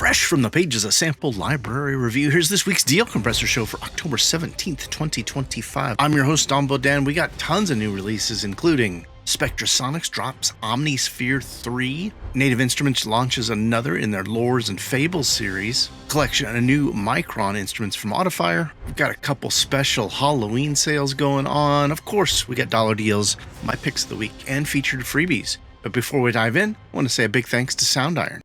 Fresh from the pages of Sample Library Review, here's this week's deal Compressor show for October 17th, 2025. I'm your host, Don Bodan. We got tons of new releases, including Spectrasonics drops Omnisphere 3. Native Instruments launches another in their Lores and Fables series. Collection of new Micron instruments from Modifier. We've got a couple special Halloween sales going on. Of course, we got dollar deals, my picks of the week, and featured freebies. But before we dive in, I want to say a big thanks to SoundIron.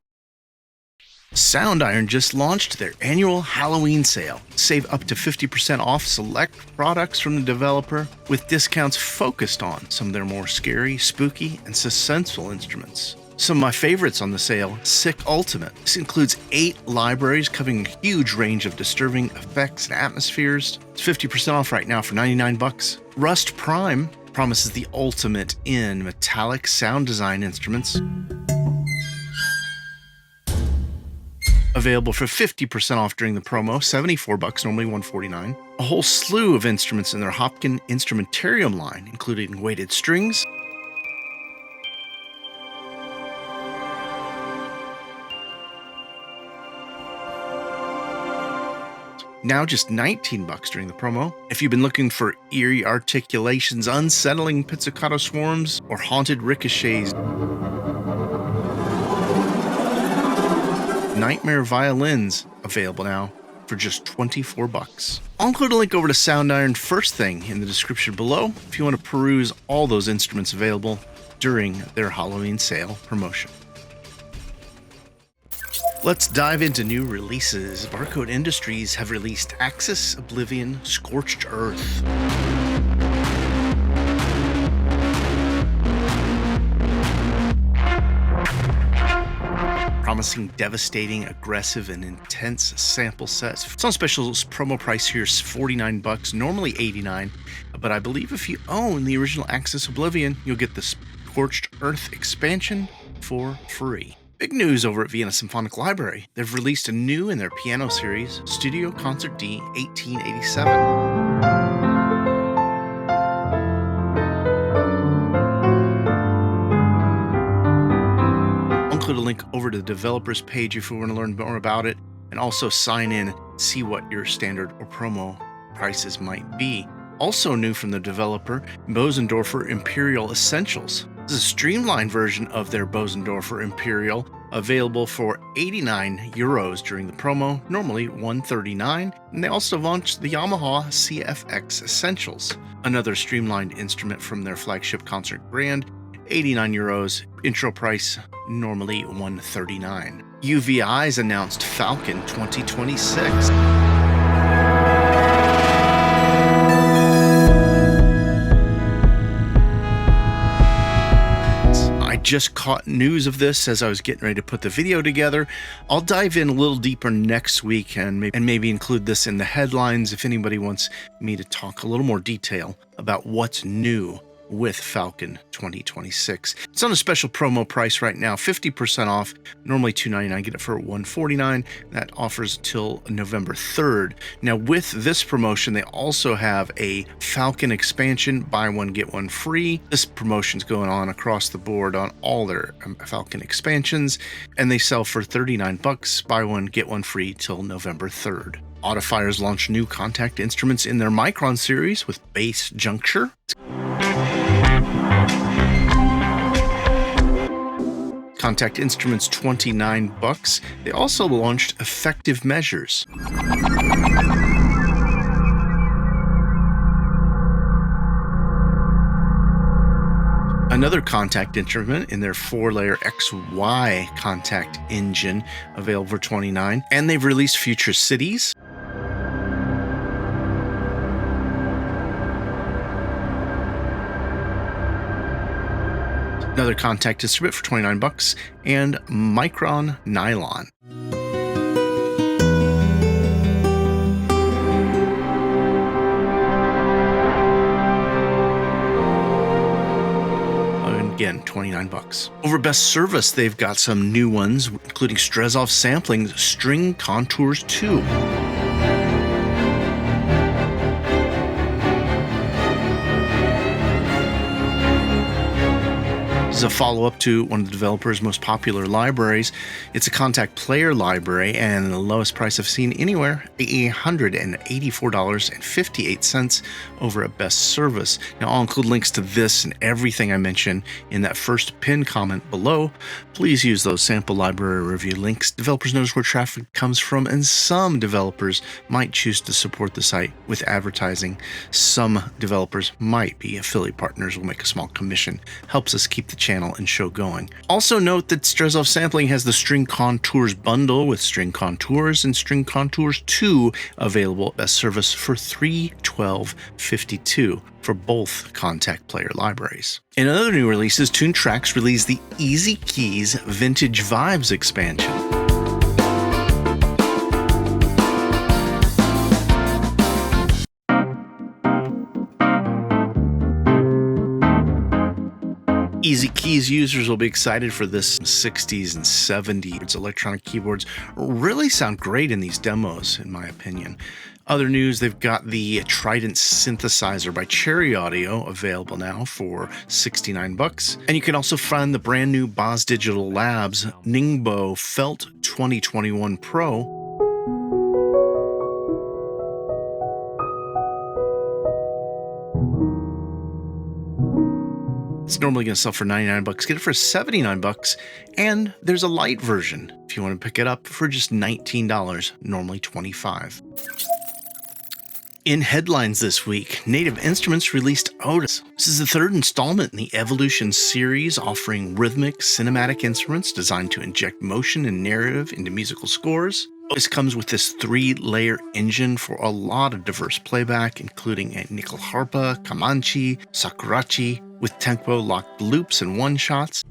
SoundIron just launched their annual Halloween sale. Save up to 50% off select products from the developer with discounts focused on some of their more scary, spooky, and suspenseful instruments. Some of my favorites on the sale, Sick Ultimate. This includes 8 libraries covering a huge range of disturbing effects and atmospheres. It's 50% off right now for $99. Rust Prime promises the ultimate in metallic sound design instruments. Available for 50% off during the promo, $74, normally $149. A whole slew of instruments in their Hopkin Instrumentarium line, including weighted strings, now just $19 during the promo. If you've been looking for eerie articulations, unsettling pizzicato swarms, or haunted ricochets, Nightmare Violins available now for just $24. I'll include a link over to SoundIron first thing in the description below if you want to peruse all those instruments available during their Halloween sale promotion. Let's dive into new releases. Barcode Industries have released Axis Oblivion Scorched Earth. Promising devastating, aggressive, and intense sample sets. It's on special promo price here is $49, normally $89, but I believe if you own the original Axis Oblivion, you'll get the Scorched Earth expansion for free. Big news over at Vienna Symphonic Library. They've released a new in their piano series, Studio Concert D 1887. Include a link over to the developer's page if you want to learn more about it, and also sign in, see what your standard or promo prices might be. Also new from the developer, Bosendorfer Imperial Essentials. This is a streamlined version of their Bosendorfer Imperial, available for €89 during the promo, normally $139, and they also launched the Yamaha CFX Essentials, another streamlined instrument from their flagship Concert Grand, €89, intro price normally $139. UVI's announced Falcon 2026. I just caught news of this as I was getting ready to put the video together. I'll dive in a little deeper next week and maybe include this in the headlines if anybody wants me to talk a little more detail about what's new with Falcon 2026. It's on a special promo price right now, 50% off, normally $299, get it for $149. That offers till November 3rd. Now with this promotion, they also have a Falcon expansion, buy one, get one free. This promotion's going on across the board on all their Falcon expansions, and they sell for $39, buy one, get one free till November 3rd. Audifiers launched new contact instruments in their Micron series with Bass Juncture. Contact Instruments $29. They also launched Effective Measures. Another contact instrument in their 4-layer XY contact engine, available for $29. And they've released Future Cities. Another contact instrument for $29, and Micron Nylon. And again, $29. Over Best Service, they've got some new ones, including Strezov Sampling String Contours 2. is a follow-up to one of the developer's most popular libraries. It's a Contact Player library, and the lowest price I've seen anywhere, $184.58 over at Best Service. Now, I'll include links to this and everything I mentioned in that first pinned comment below. Please use those sample library review links. Developers notice where traffic comes from, and some developers might choose to support the site with advertising. Some developers might be affiliate partners, will make a small commission. Helps us keep the channel and show going. Also note that Strezov Sampling has the String Contours bundle with String Contours and String Contours 2 available at Best Service for $312.52 for both Contact Player libraries. In other new releases, Tune Tracks released the Easy Keys Vintage Vibes expansion. Easy Keys users will be excited for this. 60s and 70s electronic keyboards really sound great in these demos, in my opinion. Other news, they've got the Trident synthesizer by Cherry Audio available now for $69. And you can also find the brand new Boz Digital Labs Ningbo Felt 2021 Pro. It's normally going to sell for $99. Get it for $79, and there's a light version if you want to pick it up for just $19, normally $25. In headlines this week, Native Instruments released Otis. This is the third installment in the Evolution series, offering rhythmic, cinematic instruments designed to inject motion and narrative into musical scores. Otis comes with this 3-layer engine for a lot of diverse playback, including a nickel harpa, kamanchi, sakurachi, with tempo-locked loops and one-shots.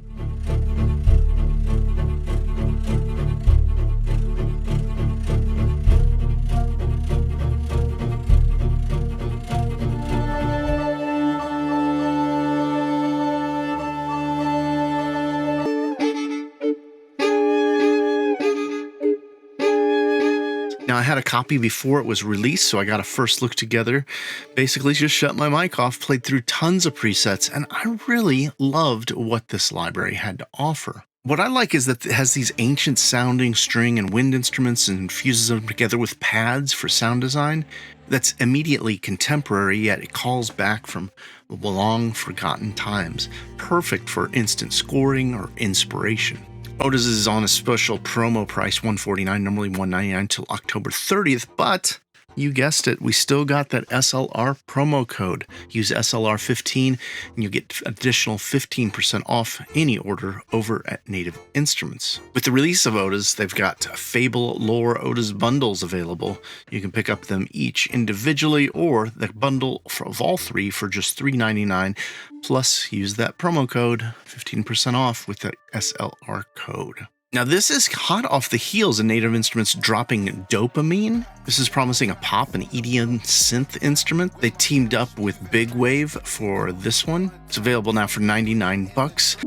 Now, I had a copy before it was released, so I got a first look together. Basically, just shut my mic off, played through tons of presets, and I really loved what this library had to offer. What I like is that it has these ancient sounding string and wind instruments and fuses them together with pads for sound design that's immediately contemporary, yet it calls back from long forgotten times. Perfect for instant scoring or inspiration. Otis is on a special promo price, $149, normally $199 till October 30th, but you guessed it, we still got that SLR promo code. Use SLR15 and you get additional 15% off any order over at Native Instruments. With the release of Otis, they've got Fable Lore Otis bundles available. You can pick up them each individually or the bundle of all three for just $3.99. Plus, use that promo code, 15% off with the SLR code. Now, this is hot off the heels of Native Instruments dropping Dopamine. This is promising a pop and EDM synth instrument. They teamed up with Big Wave for this one. It's available now for $99.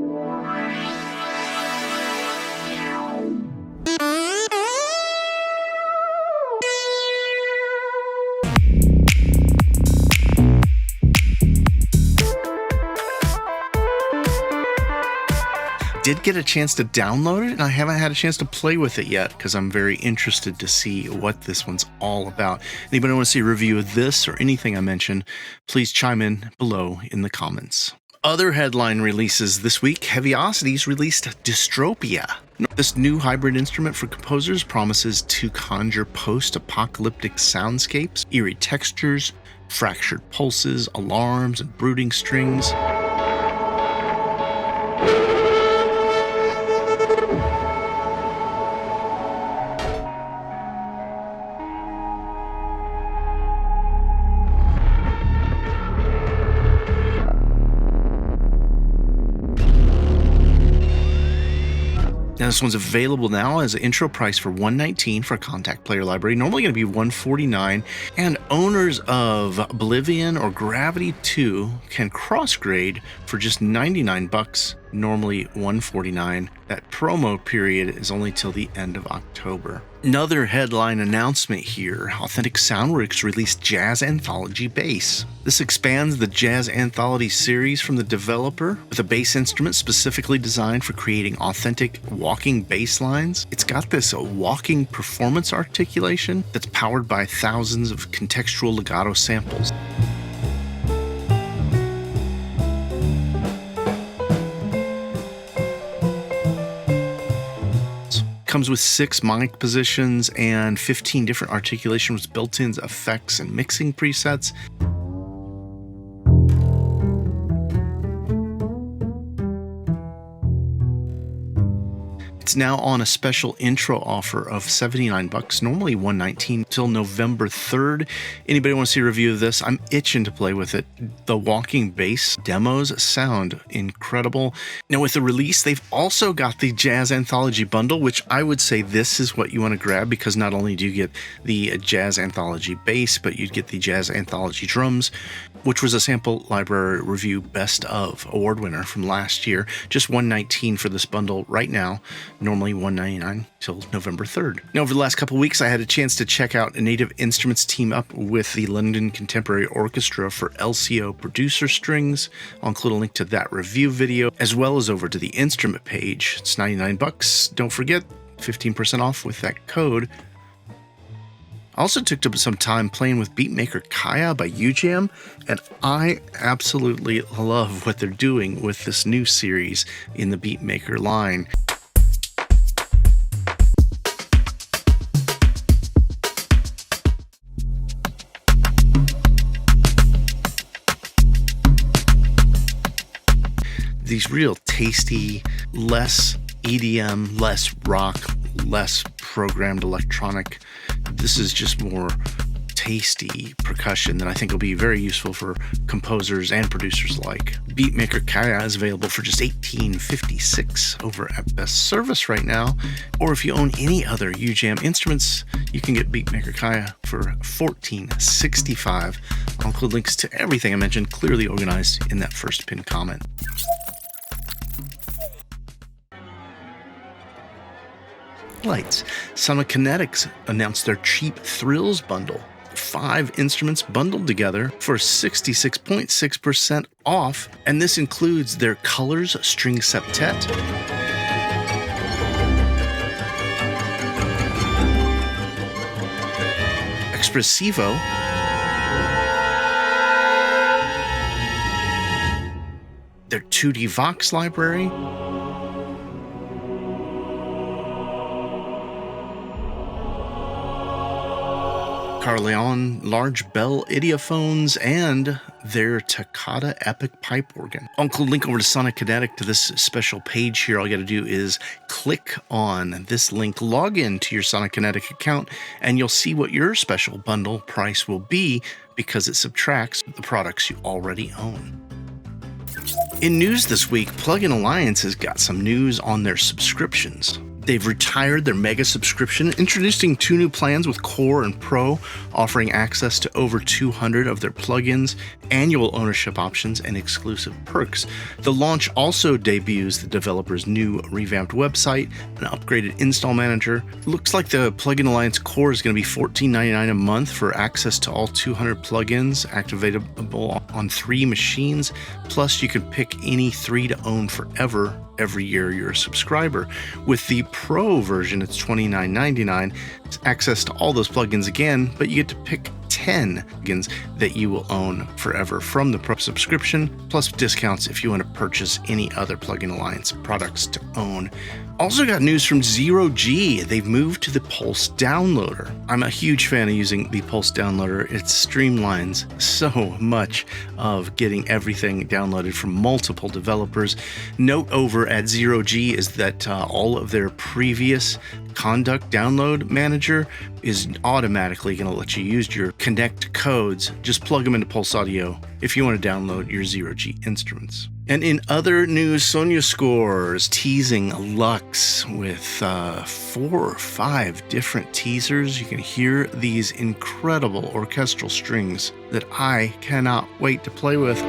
Did get a chance to download it, and I haven't had a chance to play with it yet because I'm very interested to see what this one's all about. Anybody want to see a review of this or anything I mentioned, please chime in below in the comments. Other headline releases this week, Heaviosities released Dystropia. This new hybrid instrument for composers promises to conjure post-apocalyptic soundscapes, eerie textures, fractured pulses, alarms, and brooding strings. Now, this one's available now as an intro price for $119 for a Contact Player library, normally going to be $149, and owners of Oblivion or Gravity 2 can cross-grade for just $99 normally $149. That promo period is only till the end of October. Another headline announcement here. Authentic Soundworks released Jazz Anthology Bass. This expands the Jazz Anthology series from the developer with a bass instrument specifically designed for creating authentic walking bass lines. It's got this walking performance articulation that's powered by thousands of contextual legato samples. Comes with 6 mic positions and 15 different articulations, built-ins, effects, and mixing presets. It's now on a special intro offer of $79, normally $119 till November 3rd. Anybody want to see a review of this? I'm itching to play with it. The walking bass demos sound incredible. Now with the release, they've also got the Jazz Anthology bundle, which I would say this is what you want to grab, because not only do you get the Jazz Anthology bass, but you'd get the Jazz Anthology drums, which was a sample library review best of award winner from last year. Just $119 for this bundle right now, normally $199 till November 3rd. Now, over the last couple weeks, I had a chance to check out a Native Instruments team up with the London Contemporary Orchestra for LCO producer strings. I'll include a link to that review video, as well as over to the instrument page. It's $99. Don't forget, 15% off with that code. I also took up some time playing with Beatmaker Kaya by UJam, and I absolutely love what they're doing with this new series in the Beatmaker line. These real tasty, less EDM, less rock, less programmed electronic. This is just more tasty percussion that I think will be very useful for composers and producers alike. Beatmaker Kaya is available for just $18.56 over at Best Service right now. Or if you own any other UJam instruments, you can get Beatmaker Kaya for $14.65. I'll include links to everything I mentioned, clearly organized in that first pinned comment. Lights. Sonokinetics announced their Cheap Thrills bundle. 5 instruments bundled together for 66.6% off, and this includes their Colors String Septet, Expressivo, their 2D Vox library, Carleon large bell idiophones, and their Takata Epic pipe organ. I'll include a link over to Sonokinetic to this special page here. All you got to do is click on this link, log in to your Sonokinetic account, and you'll see what your special bundle price will be, because it subtracts the products you already own. In news this week, Plugin Alliance has got some news on their subscriptions. They've retired their mega subscription, introducing 2 new plans with Core and Pro, offering access to over 200 of their plugins, annual ownership options, and exclusive perks. The launch also debuts the developer's new revamped website, an upgraded install manager. Looks like the Plugin Alliance Core is going to be $14.99 a month for access to all 200 plugins, activatable on 3 machines. Plus, you can pick any 3 to own forever every year you're a subscriber. With the Pro version, it's $29.99. It's access to all those plugins again, but you get to pick 10 plugins that you will own forever from the Pro subscription, plus discounts if you want to purchase any other Plugin Alliance products to own. Also got news from Zero G. They've moved to the Pulse Downloader. I'm a huge fan of using the Pulse Downloader. It streamlines so much of getting everything downloaded from multiple developers. Note over at Zero G is that all of their previous Conduct Download Manager is automatically going to let you use your Connect codes. Just plug them into Pulse Audio if you want to download your Zero G instruments. And in other news, Sonia Score is teasing Lux with 4 or 5 different teasers. You can hear these incredible orchestral strings that I cannot wait to play with.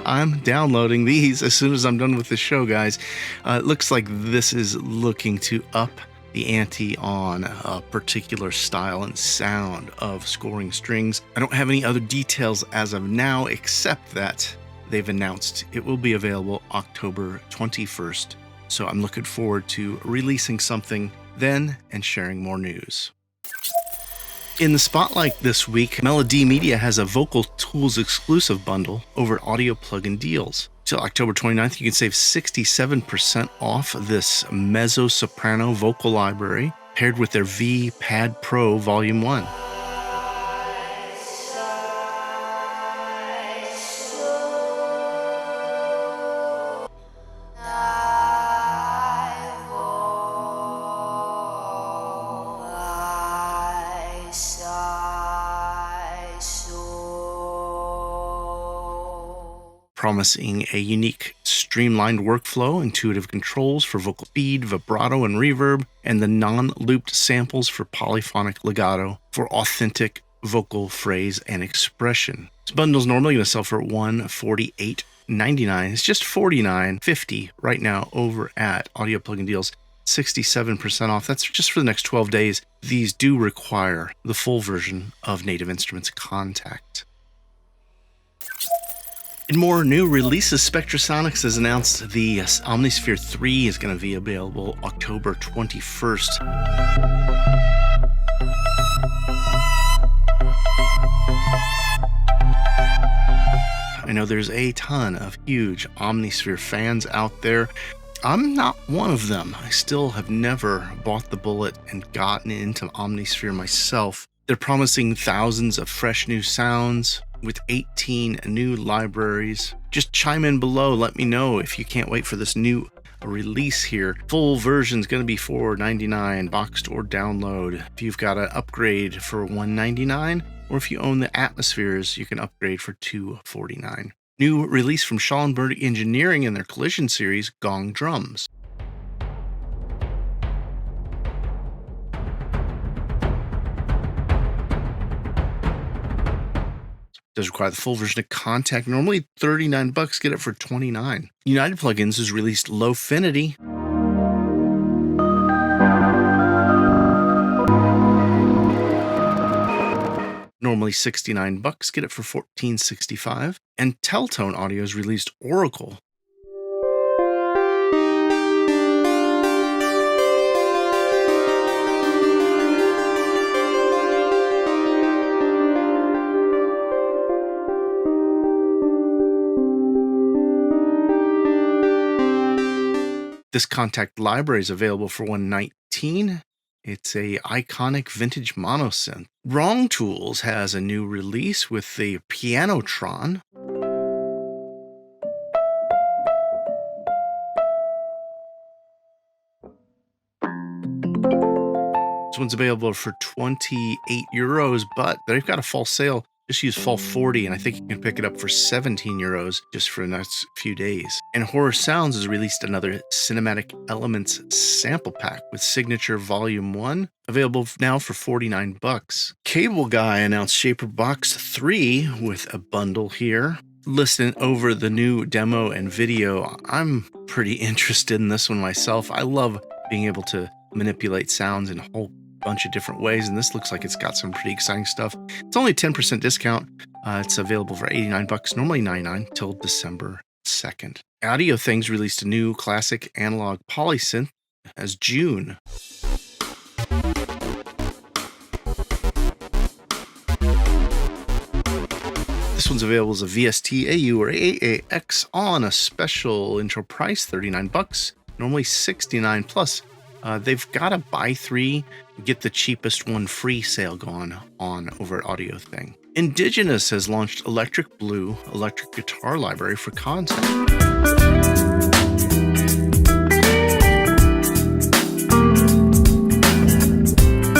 I'm downloading these as soon as I'm done with the show, guys. It looks like this is looking to up the ante on a particular style and sound of scoring strings. I don't have any other details as of now, except that they've announced it will be available October 21st. So I'm looking forward to releasing something then and sharing more news. In the spotlight this week, Melody Media has a Vocal Tools exclusive bundle over Audio Plugin Deals. Till October 29th, you can save 67% off this mezzo-soprano vocal library paired with their V Pad Pro Volume 1. Promising a unique, streamlined workflow, intuitive controls for vocal feed, vibrato, and reverb, and the non-looped samples for polyphonic legato for authentic vocal phrase and expression. This bundle is normally going to sell for $148.99. It's just $49.50 right now over at Audio Plugin Deals. 67% off. That's just for the next 12 days. These do require the full version of Native Instruments Contact. In more new releases, Spectrasonics has announced the Omnisphere 3 is going to be available October 21st. I know there's a ton of huge Omnisphere fans out there. I'm not one of them. I still have never bought the bullet and gotten into Omnisphere myself. They're promising thousands of fresh new sounds with 18 new libraries. Just chime in below. Let me know if you can't wait for this new release here. Full version is going to be $4.99, boxed or download. If you've got an upgrade for $1.99, or if you own the Atmospheres, you can upgrade for $2.49. New release from Schallenberg Engineering and their Collision series, Gong Drums. Does require the full version of Contact. Normally $39, get it for $29. United Plugins has released Lowfinity. Normally $69, get it for $14.65. And Telltone Audio has released Oracle. This Contact library is available for $119. It's a iconic vintage monosynth. Wrong Tools has a new release with the Pianotron. This one's available for €28, but they've got a fall sale. Just use fall 40, and I think you can pick it up for €17 just for the next few days. And Horror Sounds has released another Cinematic Elements sample pack with Signature Volume 1, available now for $49. Cable Guy announced Shaper Box 3 with a bundle here. Listening over the new demo and video, I'm pretty interested in this one myself. I love being able to manipulate sounds in a whole bunch of different ways, and this looks like it's got some pretty exciting stuff. It's only 10% discount. It's available for $89, normally $99 till December 2nd. Audio Things released a new classic analog polysynth as June. This one's available as a VST, AU, or AAX on a special intro price, $39, normally $69 plus. They've got a buy 3, get the cheapest one free sale going on over at Audio Thing. Indigenous has launched Electric Blue electric guitar library for Contact.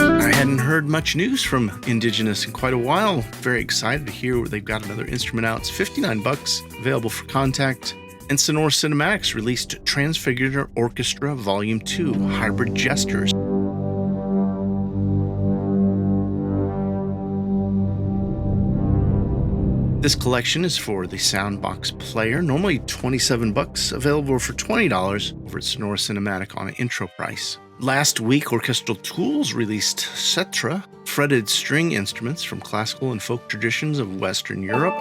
I hadn't heard much news from Indigenous in quite a while. Very excited to hear they've got another instrument out. It's $59, available for Contact. And Sonora Cinematics released Transfigured Orchestra Volume 2, Hybrid Gestures. This collection is for the Soundbox player, normally $27, available for $20 over at Sonora Cinematic on an intro price. Last week, Orchestral Tools released Cetra, fretted string instruments from classical and folk traditions of Western Europe.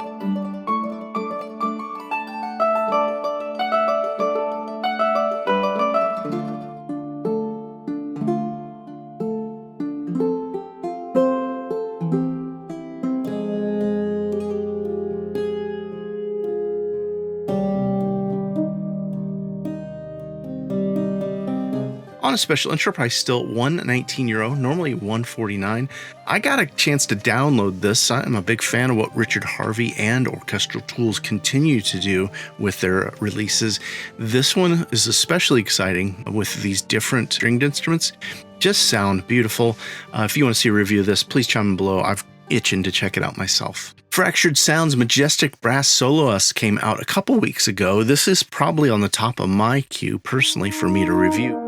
On a special intro price, still €119, normally $149. I got a chance to download this. I'm a big fan of what Richard Harvey and Orchestral Tools continue to do with their releases. This one is especially exciting with these different stringed instruments. Just sound beautiful. If you want to see a review of this, please chime in below. I've itching to check it out myself. Fractured Sound's Majestic Brass Soloist came out a couple weeks ago. This is probably on the top of my queue personally for me to review.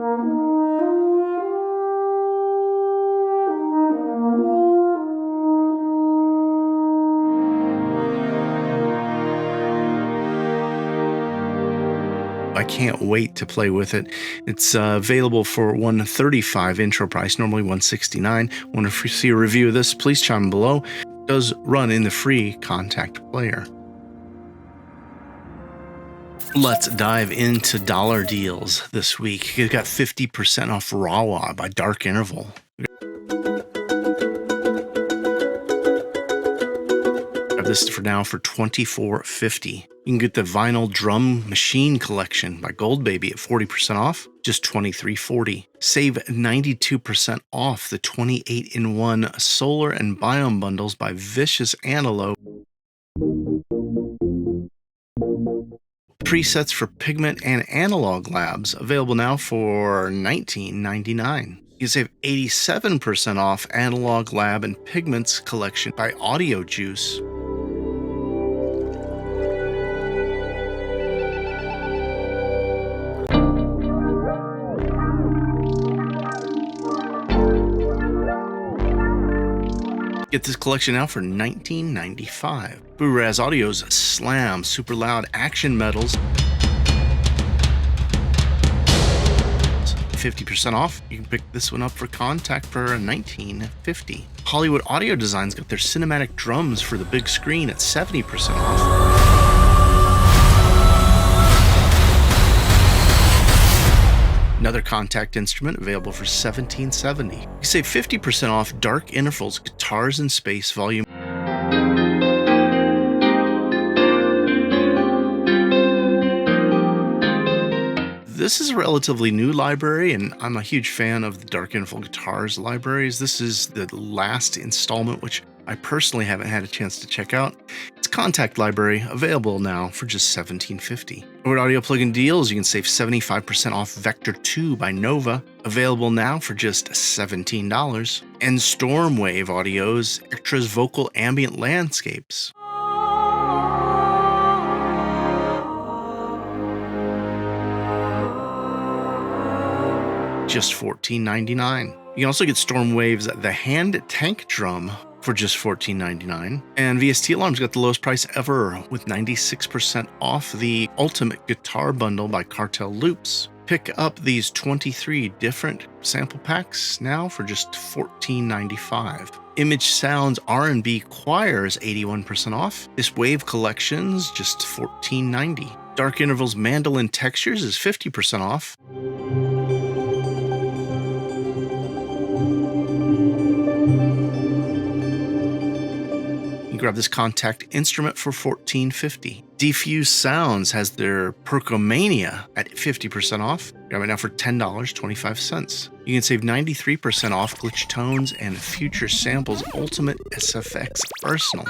I can't wait to play with it. It's available for $135 intro price, normally $169. Want to see a review of this? Please chime below. It does run in the free Contact player. Let's dive into dollar deals this week. You've got 50% off Rawa by Dark Interval. This for now for $24.50. You can get the Vinyl Drum Machine Collection by Goldbaby at 40% off, just $23.40. Save 92% off the 28-in-1 Solar and Biome bundles by Vicious Antelope. Presets for Pigment and Analog Labs, available now for $19.99. You can save 87% off Analog Lab and Pigments Collection by Audio Juice. Get this collection now for $19.95. Boo-Raz Audio's Slam Super Loud Action Metals, 50% off. You can pick this one up for Contact for $19.50. Hollywood Audio Design's got their cinematic drums for the big screen at 70% off. Another Contact instrument available for $17.70. You save 50% off Dark Intervals Guitars in Space Volume. This is a relatively new library, and I'm a huge fan of the Dark Interval Guitars libraries. This is the last installment, which I personally haven't had a chance to check out. It's Contact Library, available now for just $17.50. Over at Audio Plugin Deals, you can save 75% off Vector 2 by Nova, available now for just $17. And Stormwave Audio's Extras Vocal Ambient Landscapes. Just $14.99. You can also get Stormwave's The Hand Tank Drum for just $14.99. And VST Alarm's got the lowest price ever with 96% off the Ultimate Guitar Bundle by Cartel Loops. Pick up these 23 different sample packs now for just $14.95. Image Sounds R&B Choir is 81% off. This Wave Collection's just $14.90. Dark Intervals Mandolin Textures is 50% off. Grab this Contact instrument for $14.50. Diffuse Sounds has their Percomania at 50% off. Grab it now for $10.25. You can save 93% off Glitch Tones and Future Samples Ultimate SFX Arsenal.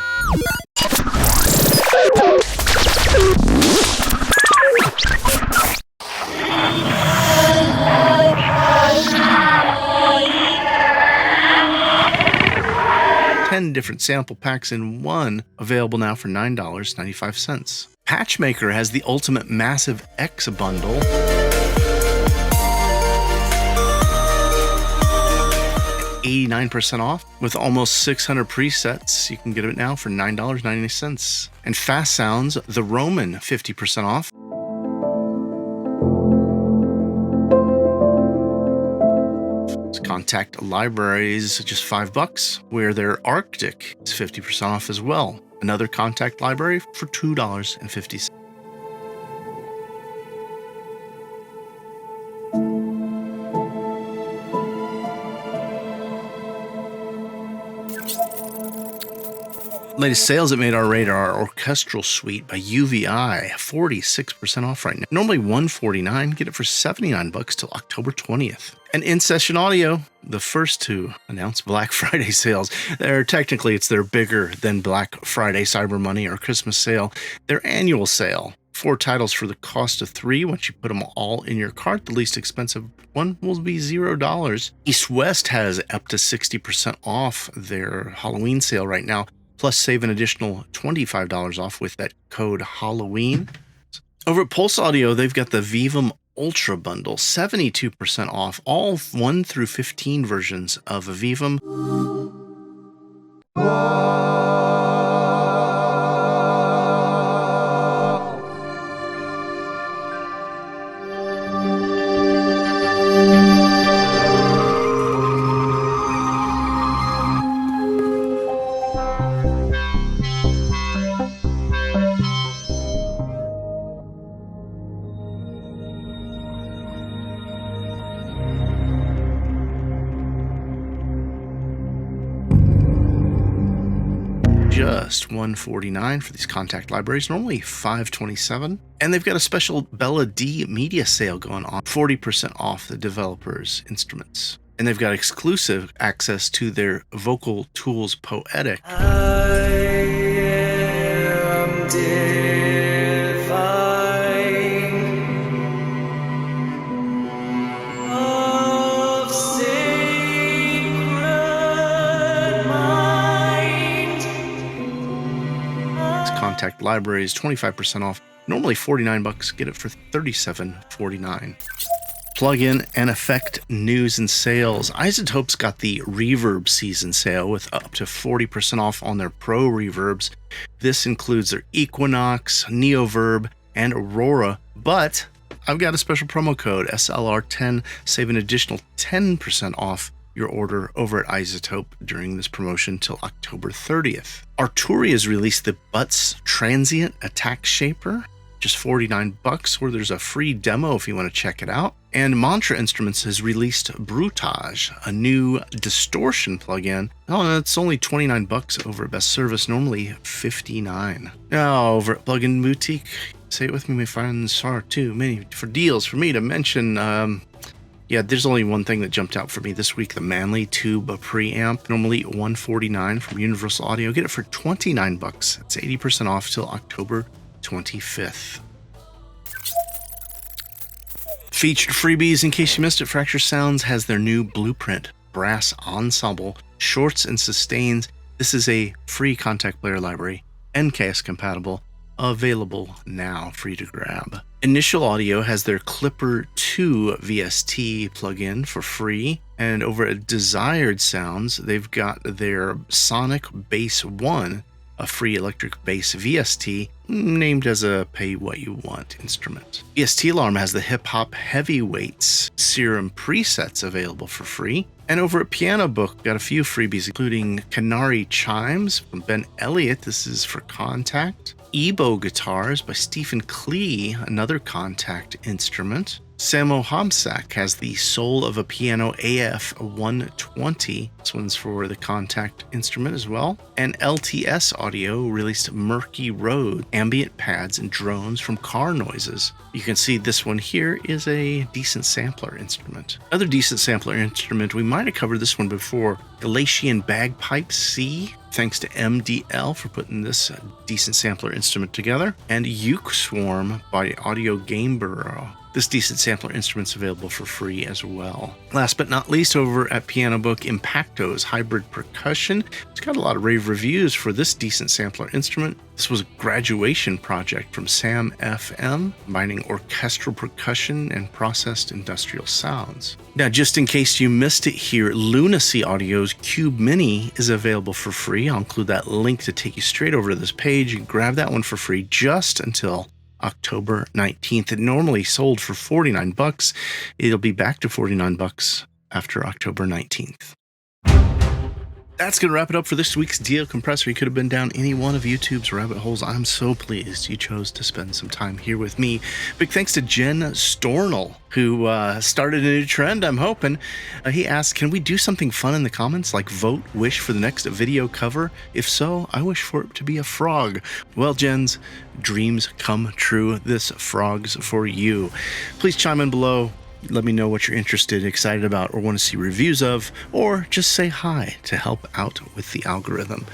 Different sample packs in one, available now for $9.95. Patchmaker has the Ultimate Massive X bundle 89% off. With almost 600 presets, you can get it now for $9.99. And Fast Sounds, the Roman, 50% off. Contact Libraries, just $5, where their Arctic is 50% off as well. Another Contact Library for $2.50. Latest sales that made our radar: Orchestral Suite by UVI, 46% off right now. Normally $149, get it for $79 till October 20th. And In Session Audio, the first to announce Black Friday sales. Technically, it's their bigger than Black Friday, Cyber Money, or Christmas sale. Their annual sale. 4 titles for the cost of 3. Once you put them all in your cart, the least expensive one will be $0. East West has up to 60% off their Halloween sale right now. Plus, save an additional $25 off with that code Halloween. Over at Pulse Audio, they've got the Vivum Ultra Bundle, 72% off, all 1 through 15 versions of Vivum. Just $149 for these Contact Libraries, normally $527. And they've got a special Bella D media sale going on, 40% off the developers' instruments. And they've got exclusive access to their Vocal Tools Poetic. I am Contact Libraries, 25% off. Normally $49, get it for $37.49. Plug-in and effect news and sales. iZotope's got the Reverb season sale with up to 40% off on their Pro Reverbs. This includes their Equinox, Neoverb, and Aurora, but I've got a special promo code, SLR10, save an additional 10% off your order over at iZotope during this promotion till October 30th. Arturia has released the Butts Transient Attack Shaper, just $49, where there's a free demo if you want to check it out. And Mantra Instruments has released Brutage, a new distortion plugin. Oh, it's only $29 over at Best Service, normally $59. Now over at Plugin Boutique, say it with me, my friends, are too many for deals for me to mention. Yeah, there's only one thing that jumped out for me this week, the Manley Tube preamp, normally $149 from Universal Audio. Get it for $29. It's 80% off till October 25th. Featured freebies, in case you missed it, Fracture Sounds has their new Blueprint Brass Ensemble, Shorts and Sustains. This is a free contact player library, NKS compatible, available now, free to grab. Initial Audio has their Clipper 2 VST plugin for free. And over at Desired Sounds, they've got their Sonic Bass 1, a free electric bass VST, named as a pay what you want instrument. VST Alarm has the Hip Hop Heavyweights Serum presets available for free. And over at Piano Book, got a few freebies, including Canary Chimes from Ben Elliott. This is for Contact. Ebo Guitars by Stephen Klee, another Contact instrument. Samo Homsak has the Soul of a Piano AF 120. This one's for the Contact instrument as well. And LTS Audio released Murky Road, ambient pads and drones from car noises. You can see this one here is a decent sampler instrument. Another decent sampler instrument, we might have covered this one before, Galatian Bagpipe C. Thanks to MDL for putting this decent sampler instrument together. And Uke Swarm by Audio Game Bureau. This decent sampler instrument's available for free as well. Last but not least, over at Piano Book, Impacto's Hybrid Percussion. It's got a lot of rave reviews for this decent sampler instrument. This was a graduation project from Sam FM, combining orchestral percussion and processed industrial sounds. Now, just in case you missed it here, Lunacy Audio's Cube Mini is available for free. I'll include that link to take you straight over to this page. You can grab that one for free just until October 19th. It normally sold for $49. It'll be back to $49 after October 19th. That's going to wrap it up for this week's Deal Compressor. You could have been down any one of YouTube's rabbit holes. I'm so pleased you chose to spend some time here with me. Big thanks to Jen Stornell, who started a new trend, I'm hoping. He asked, can we do something fun in the comments, like vote, wish for the next video cover? If so, I wish for it to be a frog. Well, Jen's dreams come true. This frog's for you. Please chime in below. Let me know what you're interested, excited about, or want to see reviews of, or just say hi to help out with the algorithm.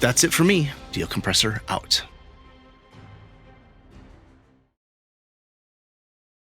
That's it for me. Deal Compressor out.